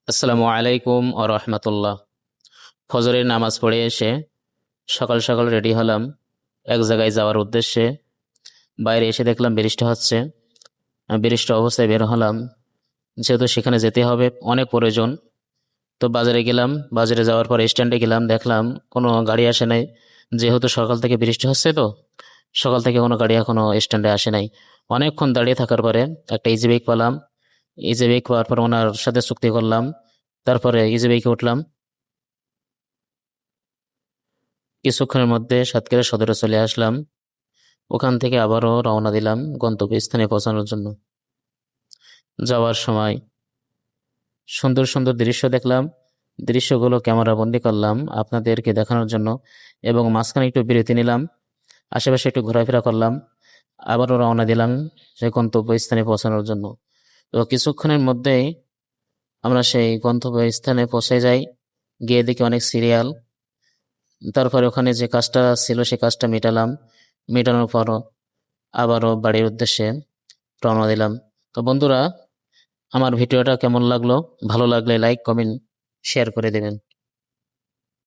আসসালামু আলাইকুম ও রহমতুল্লাহ। ফজরের নামাজ পড়ে এসে সকাল সকাল রেডি হলাম এক জায়গায় যাওয়ার উদ্দেশ্যে। বাইরে এসে দেখলাম বৃষ্টি হচ্ছে। বৃষ্টি অবস্থায় বের হলাম, যেহেতু সেখানে যেতে হবে, অনেক প্রয়োজন। তো বাজারে গেলাম, বাজারে যাওয়ার পর স্ট্যান্ডে গেলাম, দেখলাম কোনো গাড়ি আসে নাই। যেহেতু সকাল থেকে বৃষ্টি হচ্ছে, তো সকাল থেকে কোনো গাড়ি এখনো স্ট্যান্ডে আসে নাই। অনেকক্ষণ দাঁড়িয়ে থাকার পরে একটা ইজি বাইক পেলাম। ইজি বাইক পাওয়ার পর ওনার সাথে চুক্তি করলাম, তারপরে ইজি বাইকে উঠলাম। কিছুক্ষণের মধ্যে সাতক্ষীরা সদরে চলে আসলাম। ওখান থেকে আবারও রওনা দিলাম গন্তব্যস্থানে পৌঁছানোর জন্য। যাওয়ার সময় সুন্দর সুন্দর দৃশ্য দেখলাম, দৃশ্যগুলো ক্যামেরা বন্দি করলাম আপনাদেরকে দেখানোর জন্য, এবং মাঝখানে একটু বিরতি নিলাম, আশেপাশে একটু ঘোরাফেরা করলাম। আবারও রওনা দিলাম সেই গন্তব্যস্থানে পৌঁছানোর জন্য। তো কিছুক্ষণের মধ্যেই আমরা সেই গন্তব্যস্থানে পৌঁছে যাই। গিয়ে দেখি অনেক সিরিয়াল। তারপরে ওখানে যে কাজটা ছিল সে কাজটা মেটালাম। মেটানোর পরও আবারও বাড়ির উদ্দেশ্যে রওনা দিলাম। তো বন্ধুরা, আমার ভিডিওটা কেমন লাগলো? ভালো লাগলে লাইক, কমেন্ট, শেয়ার করে দেবেন।